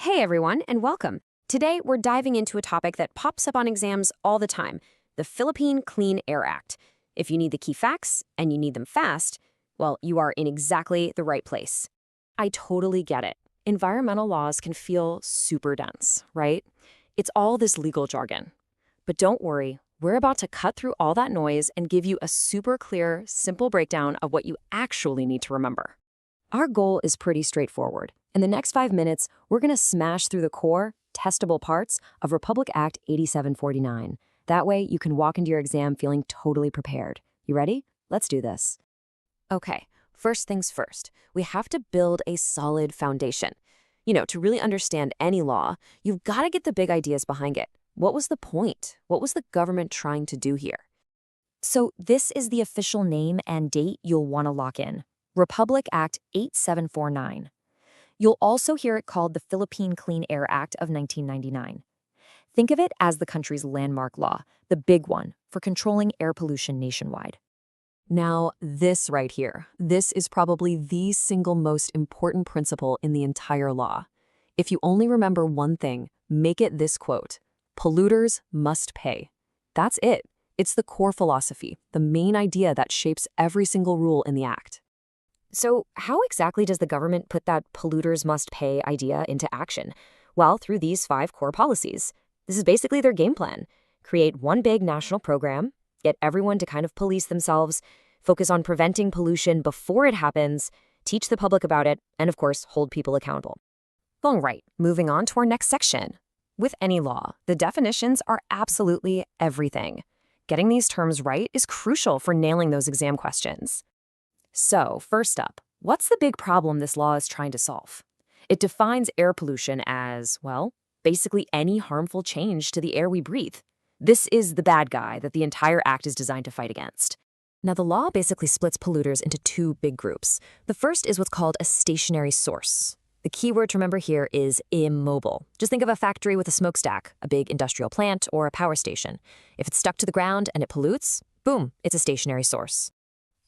Hey everyone, and welcome. Today we're diving into a topic that pops up on exams all the time, the Philippine Clean Air Act. If you need the key facts and you need them fast, well, you are in exactly the right place. I totally get it. Environmental laws can feel super dense, right? It's all this legal jargon. But don't worry, we're about to cut through all that noise and give you a super clear, simple breakdown of what you actually need to remember. Our goal is pretty straightforward. In the next 5 minutes, we're going to smash through the core, testable parts of Republic Act 8749. That way, you can walk into your exam feeling totally prepared. You ready? Let's do this. Okay, first things first. We have to build a solid foundation. To really understand any law, you've got to get the big ideas behind it. What was the point? What was the government trying to do here? So this is the official name and date you'll want to lock in. Republic Act 8749. You'll also hear it called the Philippine Clean Air Act of 1999. Think of it as the country's landmark law, the big one, for controlling air pollution nationwide. Now, this right here, this is probably the single most important principle in the entire law. If you only remember one thing, make it this quote: polluters must pay. That's it. It's the core philosophy, the main idea that shapes every single rule in the act. So how exactly does the government put that polluters must pay idea into action? Well, through these 5 core policies. This is basically their game plan. Create one big national program, get everyone to kind of police themselves, focus on preventing pollution before it happens, teach the public about it, and of course, hold people accountable. All right, moving on to our next section. With any law, the definitions are absolutely everything. Getting these terms right is crucial for nailing those exam questions. So, first up, what's the big problem this law is trying to solve? It defines air pollution as, well, basically any harmful change to the air we breathe. This is the bad guy that the entire act is designed to fight against. Now, the law basically splits polluters into 2 big groups. The first is what's called a stationary source. The key word to remember here is immobile. Just think of a factory with a smokestack, a big industrial plant, or a power station. If it's stuck to the ground and it pollutes, boom, it's a stationary source.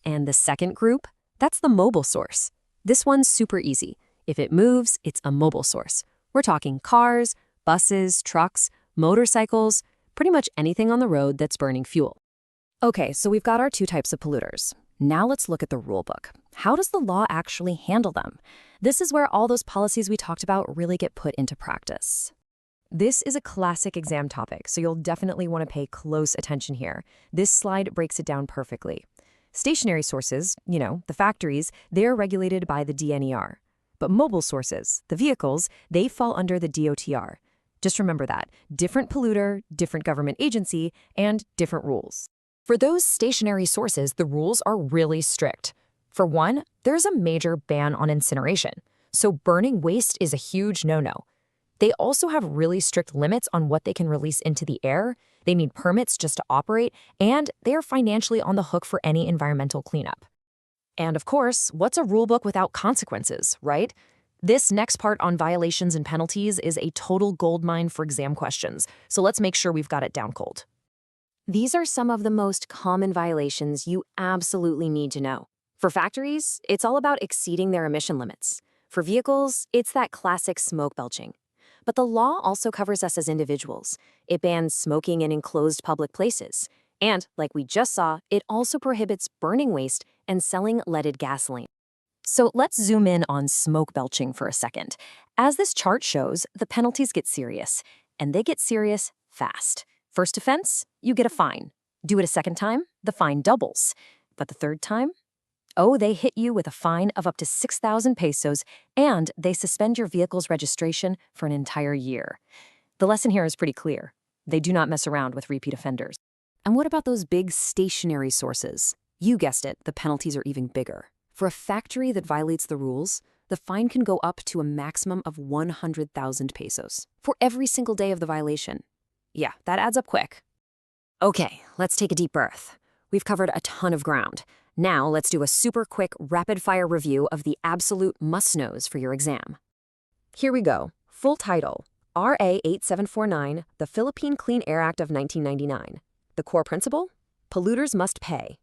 And the second group, that's the mobile source. This one's super easy. If it moves, it's a mobile source. We're talking cars, buses, trucks, motorcycles, pretty much anything on the road that's burning fuel. Okay, so we've got our 2 types of polluters. Now let's look at the rule book. How does the law actually handle them? This is where all those policies we talked about really get put into practice. This is a classic exam topic, so you'll definitely want to pay close attention here. This slide breaks it down perfectly. Stationary sources, the factories, they're regulated by the DNER. But mobile sources, the vehicles, they fall under the DOTR. Just remember that. Different polluter, different government agency, and different rules. For those stationary sources, the rules are really strict. For one, there's a major ban on incineration. So burning waste is a huge no-no. They also have really strict limits on what they can release into the air. They need permits just to operate, and they are financially on the hook for any environmental cleanup. And of course, what's a rulebook without consequences, right? This next part on violations and penalties is a total goldmine for exam questions, so let's make sure we've got it down cold. These are some of the most common violations you absolutely need to know. For factories, it's all about exceeding their emission limits. For vehicles, it's that classic smoke belching. But the law also covers us as individuals. It bans smoking in enclosed public places. And, like we just saw, it also prohibits burning waste and selling leaded gasoline. So let's zoom in on smoke belching for a second. As this chart shows, the penalties get serious. And they get serious fast. First offense, you get a fine. Do it a second time, the fine doubles. But the third time? Oh, they hit you with a fine of up to 6,000 pesos, and they suspend your vehicle's registration for an entire year. The lesson here is pretty clear. They do not mess around with repeat offenders. And what about those big stationary sources? You guessed it, the penalties are even bigger. For a factory that violates the rules, the fine can go up to a maximum of 100,000 pesos for every single day of the violation. Yeah, that adds up quick. Okay, let's take a deep breath. We've covered a ton of ground. Now let's do a super quick rapid-fire review of the absolute must-knows for your exam. Here we go. Full title: RA 8749, the Philippine Clean Air Act of 1999. The core principle? Polluters must pay.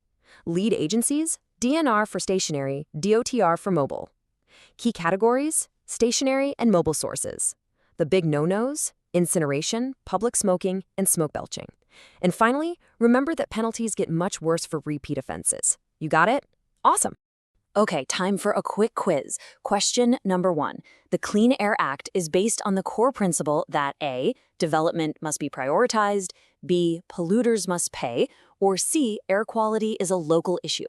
Lead agencies? DNR for stationary, DOTR for mobile. Key categories? Stationary and mobile sources. The big no-nos? Incineration, public smoking, and smoke belching. And finally, remember that penalties get much worse for repeat offenses. You got it? Awesome. Okay, time for a quick quiz. Question number 1. The Clean Air Act is based on the core principle that A, development must be prioritized, B, polluters must pay, or C, air quality is a local issue.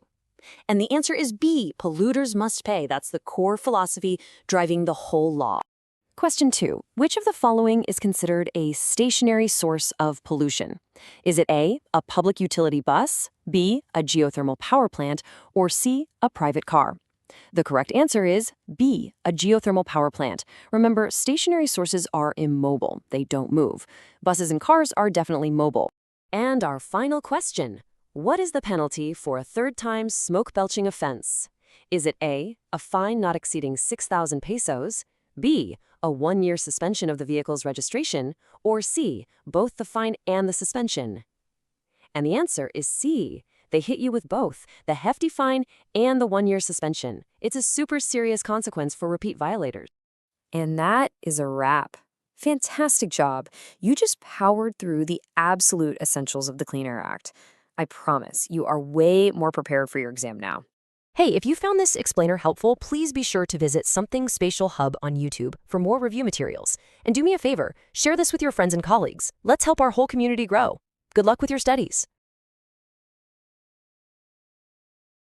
And the answer is B, polluters must pay. That's the core philosophy driving the whole law. Question 2. Which of the following is considered a stationary source of pollution? Is it A, a public utility bus, B, a geothermal power plant, or C, a private car? The correct answer is B, a geothermal power plant. Remember, stationary sources are immobile. They don't move. Buses and cars are definitely mobile. And our final question. What is the penalty for a third-time smoke belching offense? Is it A, a fine not exceeding 6,000 pesos, B, a 1-year suspension of the vehicle's registration, or C, both the fine and the suspension? And the answer is C. They hit you with both, the hefty fine and the 1-year suspension. It's a super serious consequence for repeat violators. And that is a wrap. Fantastic job. You just powered through the absolute essentials of the Clean Air Act. I promise you are way more prepared for your exam now. Hey, if you found this explainer helpful, please be sure to visit Something Spatial Hub on YouTube for more review materials. And do me a favor, share this with your friends and colleagues. Let's help our whole community grow. Good luck with your studies.